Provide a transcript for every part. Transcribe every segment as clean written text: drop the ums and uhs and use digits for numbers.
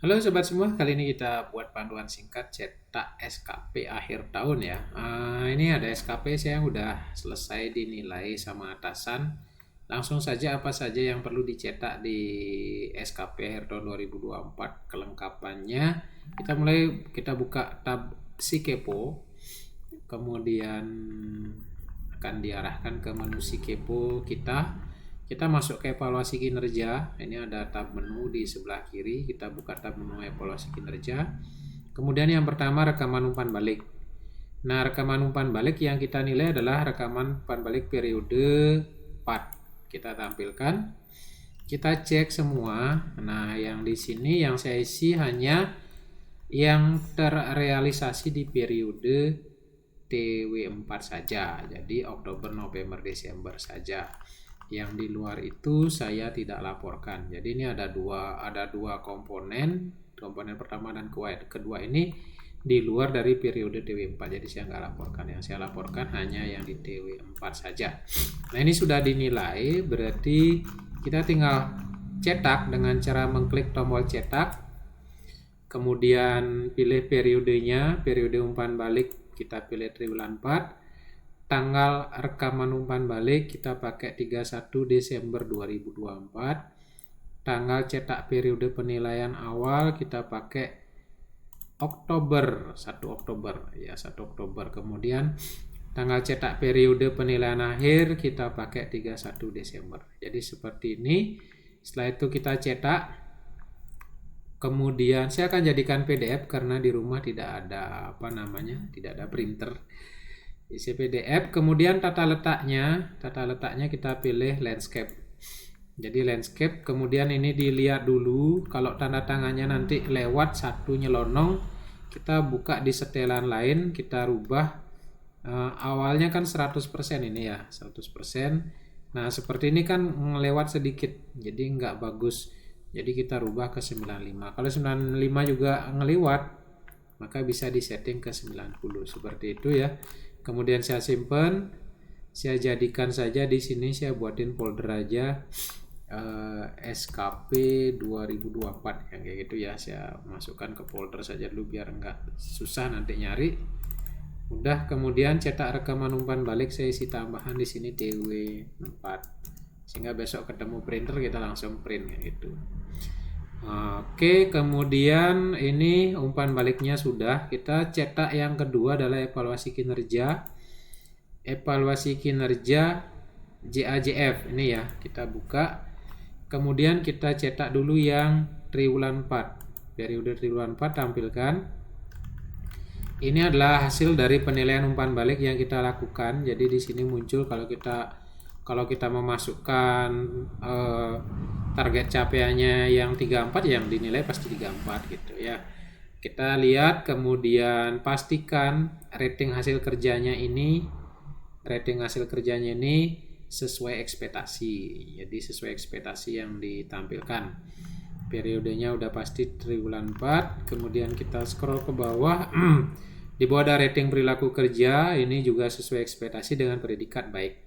Halo sobat semua, kali ini kita buat panduan singkat cetak SKP akhir tahun ya. Ini ada SKP saya yang udah selesai dinilai sama atasan. Langsung saja apa saja yang perlu dicetak di SKP akhir tahun 2024 kelengkapannya. Kita buka tab si kepo, kemudian akan diarahkan ke menu si kepo kita masuk ke evaluasi kinerja. Ini ada tab menu di sebelah kiri. Kita buka tab menu evaluasi kinerja. Kemudian yang pertama rekaman umpan balik. Nah, rekaman umpan balik yang kita nilai adalah rekaman umpan balik periode 4. Kita tampilkan. Kita cek semua. Nah, yang di sini yang saya isi hanya yang terrealisasi di periode TW4 saja. Jadi Oktober, November, Desember saja. Yang di luar itu saya tidak laporkan. Jadi ini ada dua komponen pertama dan kedua ini di luar dari periode TW4. Jadi saya nggak laporkan. Yang saya laporkan hanya yang di TW4 saja. Nah, ini sudah dinilai, berarti kita tinggal cetak dengan cara mengklik tombol cetak. Kemudian pilih periodenya, periode umpan balik kita pilih triwulan 4. Tanggal rekaman umpan balik kita pakai 31 Desember 2024. Tanggal cetak periode penilaian awal kita pakai Oktober, 1 Oktober ya, 1 Oktober. Kemudian tanggal cetak periode penilaian akhir kita pakai 31 Desember. Jadi seperti ini. Setelah itu kita cetak. Kemudian saya akan jadikan PDF karena di rumah tidak ada tidak ada printer. Isi PDF, kemudian tata letaknya kita pilih landscape. Jadi landscape, kemudian ini dilihat dulu, kalau tanda tangannya nanti lewat satu nyelonong, kita buka di setelan lain, kita rubah. Awalnya kan 100% ini ya, 100%. Nah, seperti ini kan ngelewat sedikit, jadi nggak bagus. Jadi kita rubah ke 95. Kalau 95 juga ngelewat, maka bisa disetting ke 90. Seperti itu ya. Kemudian saya simpan, saya jadikan saja di sini, saya buatin folder aja SKP 2024 yang kayak gitu ya. Saya masukkan ke folder saja dulu biar nggak susah nanti nyari. Udah, kemudian cetak rekaman umpan balik saya isi tambahan di sini TW4. Sehingga besok ketemu printer kita langsung print kayak gitu. Oke, kemudian ini umpan baliknya sudah. Kita cetak yang kedua adalah evaluasi kinerja. Evaluasi kinerja JAJF ini ya, kita buka. Kemudian kita cetak dulu yang triwulan 4. Periode triwulan 4 tampilkan. Ini adalah hasil dari penilaian umpan balik yang kita lakukan. Jadi di sini muncul kalau kita memasukkan target capaiannya yang 34, yang dinilai pasti 34 gitu ya. Kita lihat, kemudian pastikan rating hasil kerjanya ini sesuai ekspektasi. Jadi sesuai ekspektasi yang ditampilkan. Periodenya udah pasti triwulan 4. Kemudian kita scroll ke bawah. Di bawah ada rating perilaku kerja, ini juga sesuai ekspektasi dengan predikat baik.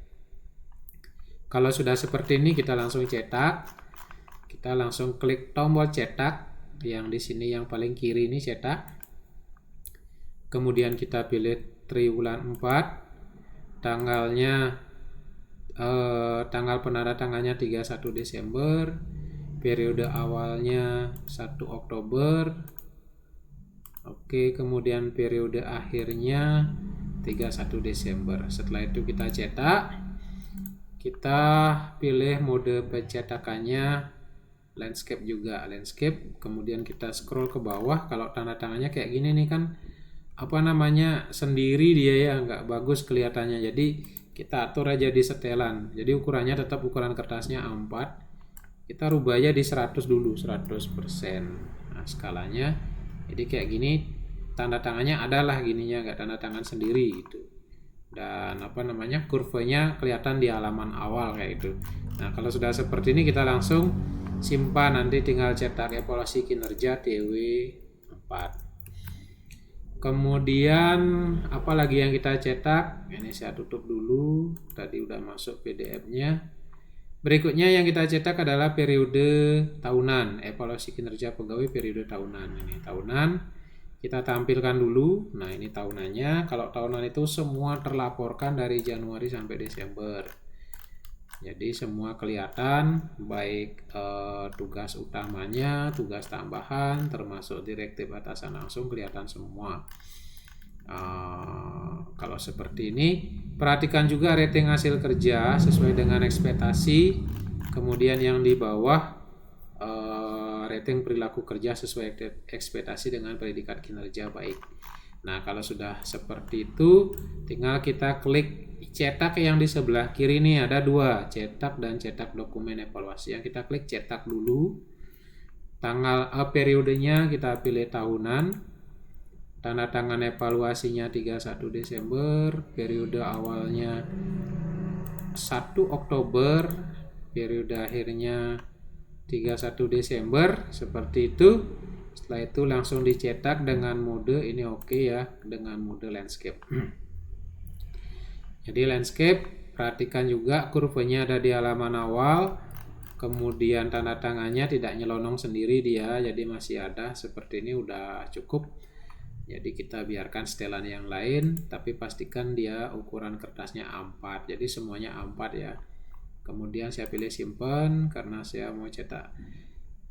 Kalau sudah seperti ini kita langsung cetak. Kita langsung klik tombol cetak yang di sini yang paling kiri ini cetak. Kemudian kita pilih triwulan 4. Tanggal penandatangannya 31 Desember. Periode awalnya 1 Oktober. Oke, kemudian periode akhirnya 31 Desember. Setelah itu kita cetak. Kita pilih mode pencetakannya landscape juga, landscape. Kemudian kita scroll ke bawah. Kalau tanda tangannya kayak gini nih kan sendiri dia ya, nggak bagus kelihatannya. Jadi kita atur aja di setelan. Jadi ukurannya tetap ukuran kertasnya A4. Kita rubah aja di 100 dulu, 100%. Nah, skalanya jadi kayak gini, tanda tangannya adalah gininya, nggak tanda tangan sendiri gitu. Dan kurvanya kelihatan di halaman awal kayak gitu. Nah, kalau sudah seperti ini kita langsung simpan, nanti tinggal cetak evaluasi kinerja TW4. Kemudian apalagi yang kita cetak, ini saya tutup dulu, tadi udah masuk PDF-nya. Berikutnya yang kita cetak adalah periode tahunan, evaluasi kinerja pegawai periode tahunan. Ini tahunan, kita tampilkan dulu. Nah, ini tahunannya. Kalau tahunan itu semua terlaporkan dari Januari sampai Desember. Jadi semua kelihatan, baik tugas utamanya, tugas tambahan, termasuk direktif atasan langsung kelihatan semua. Kalau seperti ini, perhatikan juga rating hasil kerja sesuai dengan ekspektasi. Kemudian yang di bawah rating perilaku kerja sesuai ekspektasi dengan predikat kinerja baik. Nah, kalau sudah seperti itu, tinggal kita klik cetak yang di sebelah kiri ini, ada dua, cetak dan cetak dokumen evaluasi. Yang kita klik cetak dulu. Tanggal periodenya kita pilih tahunan. Tanda tangan evaluasinya 31 Desember, periode awalnya 1 Oktober, periode akhirnya 31 Desember, seperti itu. Setelah itu langsung dicetak dengan mode ini oke ya, dengan mode landscape. Jadi landscape, perhatikan juga kurvanya ada di halaman awal, kemudian tanda tangannya tidak nyelonong sendiri dia, jadi masih ada. Seperti ini udah cukup. Jadi kita biarkan setelan yang lain, tapi pastikan dia ukuran kertasnya A4. Jadi semuanya A4 ya. Kemudian saya pilih simpan karena saya mau cetak.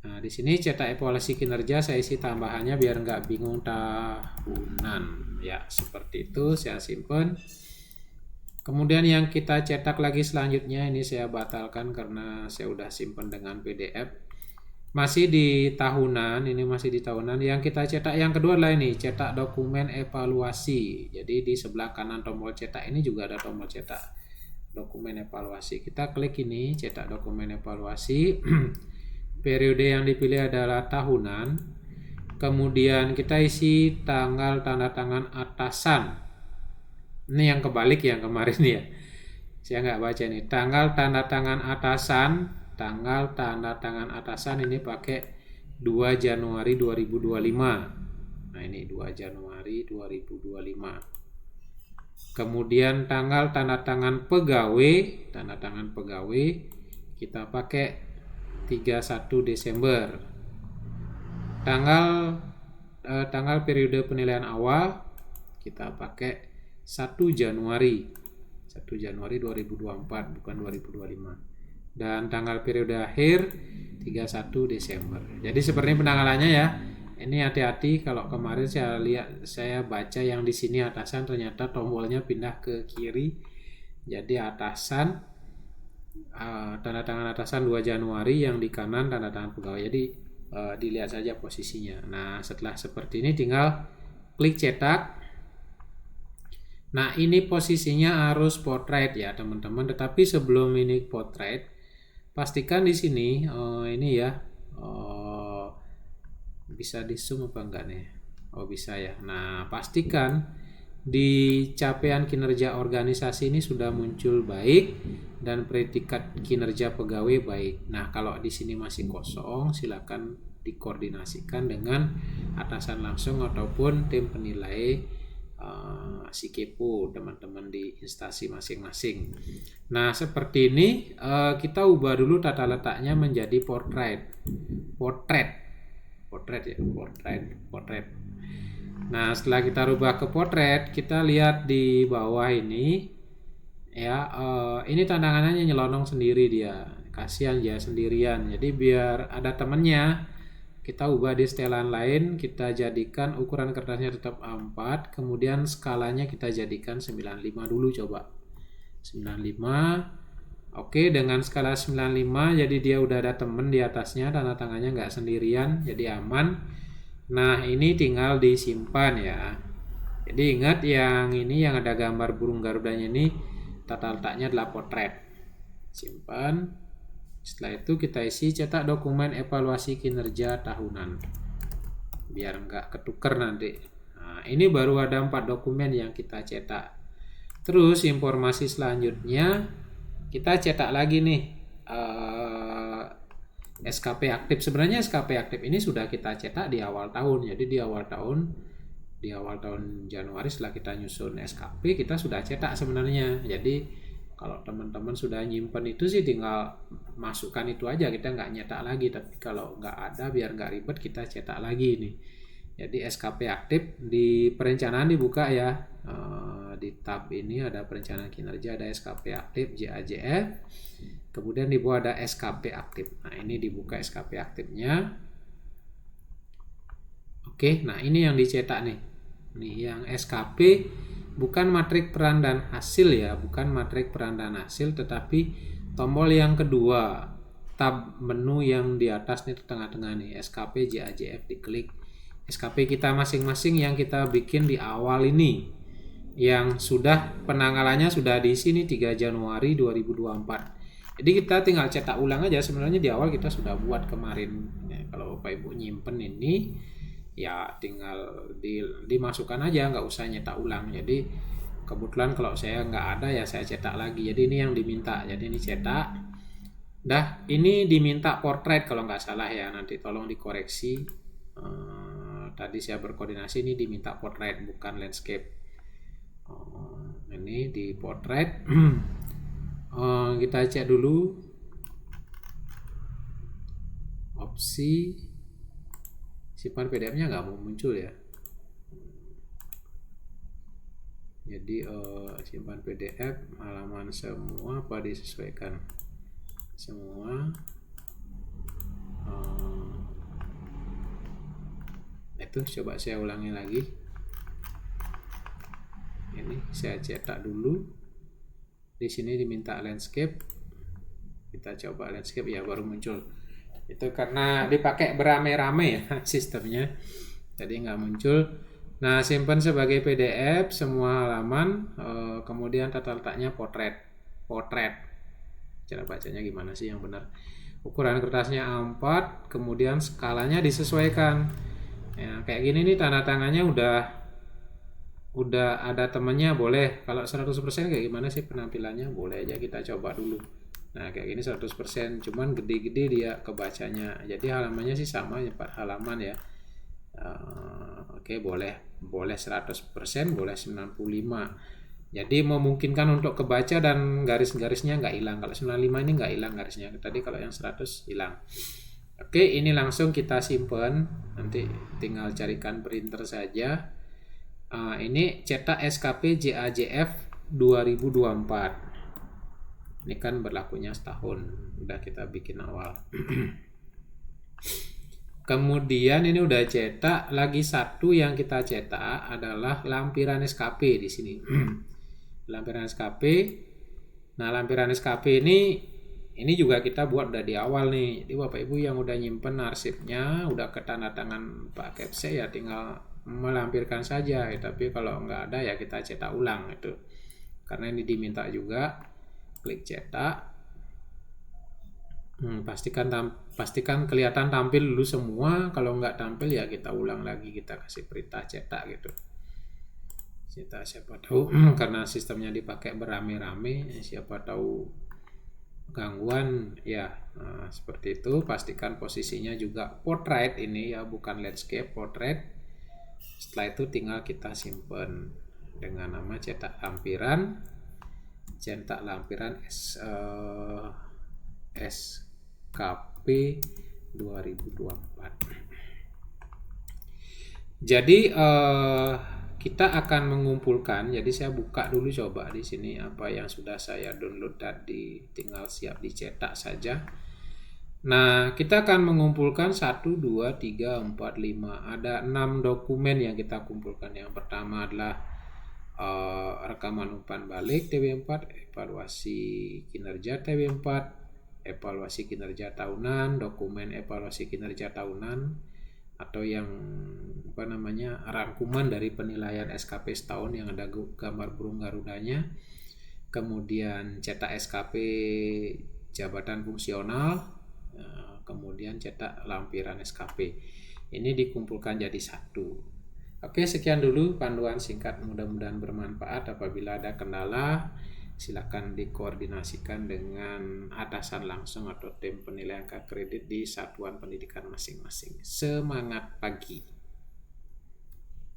Nah, di sini cetak evaluasi kinerja saya isi tambahannya biar nggak bingung tahunan. Ya, seperti itu saya simpan. Kemudian yang kita cetak lagi selanjutnya ini saya batalkan karena saya udah simpan dengan PDF. Masih di tahunan, ini masih di tahunan. Yang kita cetak yang kedua adalah ini, cetak dokumen evaluasi. Jadi di sebelah kanan tombol cetak ini juga ada tombol cetak dokumen evaluasi. Kita klik ini, cetak dokumen evaluasi. Periode yang dipilih adalah tahunan. Kemudian kita isi tanggal tanda tangan atasan. Ini yang kebalik yang kemarin ya. Saya nggak baca nih. Tanggal tanda tangan atasan. Tanggal tanda tangan atasan ini pakai 2 Januari 2025. Nah, ini 2 Januari 2025. Kemudian tanggal tanda tangan pegawai, kita pakai 31 Desember. Tanggal periode penilaian awal kita pakai 1 Januari 2024, bukan 2025. Dan tanggal periode akhir 31 Desember. Jadi seperti penanggalannya ya. Ini hati-hati, kalau kemarin saya baca yang di sini atasan, ternyata tombolnya pindah ke kiri. Jadi atasan, tanda tangan atasan 2 Januari, yang di kanan tanda tangan pegawai. Jadi dilihat saja posisinya. Nah, setelah seperti ini tinggal klik cetak. Nah, ini posisinya harus portrait ya teman-teman. Tetapi sebelum ini portrait, pastikan di sini ini ya, bisa di zoom apa enggak nih? Oh, bisa ya. Nah, pastikan di capaian kinerja organisasi ini sudah muncul baik dan predikat kinerja pegawai baik. Nah, kalau di sini masih kosong, silakan dikoordinasikan dengan atasan langsung ataupun tim penilai si kepo teman-teman di instansi masing-masing. Nah, seperti ini kita ubah dulu tata letaknya menjadi portrait ya, portrait. Nah, setelah kita rubah ke portrait, kita lihat di bawah ini ya, ini tandangannya nyelonong sendiri dia. Kasihan dia sendirian. Jadi biar ada temennya, kita ubah di setelan lain, kita jadikan ukuran kertasnya tetap A4, kemudian skalanya kita jadikan 95 dulu coba. 95. Oke, dengan skala 95 jadi dia udah ada temen di atasnya, tanda tangannya nggak sendirian, jadi aman. Nah, ini tinggal disimpan ya. Jadi ingat yang ini yang ada gambar burung garudanya ini tata letaknya adalah potret. Simpan. Setelah itu kita isi cetak dokumen evaluasi kinerja tahunan. Biar nggak ketuker nanti. Nah, ini baru ada 4 dokumen yang kita cetak. Terus informasi selanjutnya kita cetak lagi nih SKP aktif. Sebenarnya SKP aktif ini sudah kita cetak di awal tahun. Jadi di awal tahun Januari setelah kita nyusun SKP kita sudah cetak sebenarnya. Jadi Kalau teman-teman sudah nyimpen itu sih tinggal masukkan itu aja, kita nggak nyetak lagi. Tapi kalau nggak ada, biar nggak ribet, kita cetak lagi nih. Jadi SKP aktif di perencanaan dibuka ya. Di tab ini ada perencanaan kinerja, ada SKP aktif JAJF. Kemudian di bawah ada SKP aktif. Nah, ini dibuka SKP aktifnya. Oke, nah ini yang dicetak nih. Nih yang SKP bukan matrik peran dan hasil ya, bukan matrik peran dan hasil, tetapi tombol yang kedua, tab menu yang di atas nih, tengah-tengah nih, SKP JAJF, diklik. SKP kita masing-masing yang kita bikin di awal ini, yang sudah penanggalannya sudah di sini 3 Januari 2024. Jadi kita tinggal cetak ulang aja, sebenarnya di awal kita sudah buat kemarin ya. Kalau Bapak Ibu nyimpen ini ya tinggal dimasukkan aja, nggak usah nyetak ulang. Jadi kebetulan kalau saya nggak ada ya saya cetak lagi. Jadi ini yang diminta, jadi ini cetak. Dah, ini diminta portrait kalau nggak salah ya, nanti tolong dikoreksi. Tadi saya berkoordinasi, ini diminta portrait bukan landscape. Ini di portrait. Kita cek dulu opsi, simpan PDF-nya nggak mau muncul ya. Jadi simpan PDF, halaman semua apa disesuaikan semua. Itu coba saya ulangi lagi. Ini saya cetak dulu. Di sini diminta landscape. Kita coba landscape ya, baru muncul. Itu karena dipakai beramai-ramai ya sistemnya, jadi nggak muncul. Nah, simpan sebagai PDF semua halaman, kemudian tata letaknya potret. Cara bacanya gimana sih yang benar? Ukuran kertasnya A4, kemudian skalanya disesuaikan. Ya, kayak gini nih, tanda tangannya udah ada temennya, boleh. Kalau 100% kayak gimana sih penampilannya? Boleh aja kita coba dulu. Nah, kayak gini 100%, cuman gede-gede dia kebacanya. Jadi halamannya sih sama, 4 halaman ya. Oke, boleh 100%, boleh 95. Jadi memungkinkan untuk kebaca dan garis-garisnya nggak hilang. Kalau 95 ini nggak hilang garisnya. Tadi kalau yang 100 hilang. Oke, ini langsung kita simpen. Nanti tinggal carikan printer saja. Ini cetak SKP JAJF 2024. Ini kan berlakunya setahun, udah kita bikin awal. Kemudian ini udah cetak, lagi satu yang kita cetak adalah lampiran SKP di sini. Lampiran SKP. Nah, lampiran SKP ini juga kita buat udah di awal nih. Jadi Bapak Ibu yang udah nyimpen arsipnya, udah ketandatangan Pak Kepse ya tinggal melampirkan saja. Tapi kalau nggak ada ya kita cetak ulang itu. Karena ini diminta juga. Klik cetak. Pastikan kelihatan tampil dulu semua. Kalau nggak tampil ya kita ulang lagi, kita kasih perintah cetak gitu. Cetak, siapa tahu karena sistemnya dipakai beramai-ramai, siapa tahu gangguan ya. Nah, seperti itu. Pastikan posisinya juga portrait ini ya, bukan landscape, portrait. Setelah itu tinggal kita simpan dengan nama cetak lampiran. Cetak lampiran SKP 2024. Jadi kita akan mengumpulkan. Jadi saya buka dulu coba di sini apa yang sudah saya download tadi, tinggal siap dicetak saja. Nah, kita akan mengumpulkan 1, 2, 3, 4, 5. Ada 6 dokumen yang kita kumpulkan. Yang pertama adalah rekaman umpan balik TW4, evaluasi kinerja TW4, evaluasi kinerja tahunan, dokumen evaluasi kinerja tahunan, atau yang rangkuman dari penilaian SKP setahun yang ada gambar burung garudanya. Kemudian cetak SKP jabatan fungsional, kemudian cetak lampiran SKP. Ini dikumpulkan jadi satu. Oke, sekian dulu panduan singkat, mudah-mudahan bermanfaat. Apabila ada kendala, silakan dikoordinasikan dengan atasan langsung atau tim penilaian kredit di satuan pendidikan masing-masing. Semangat pagi!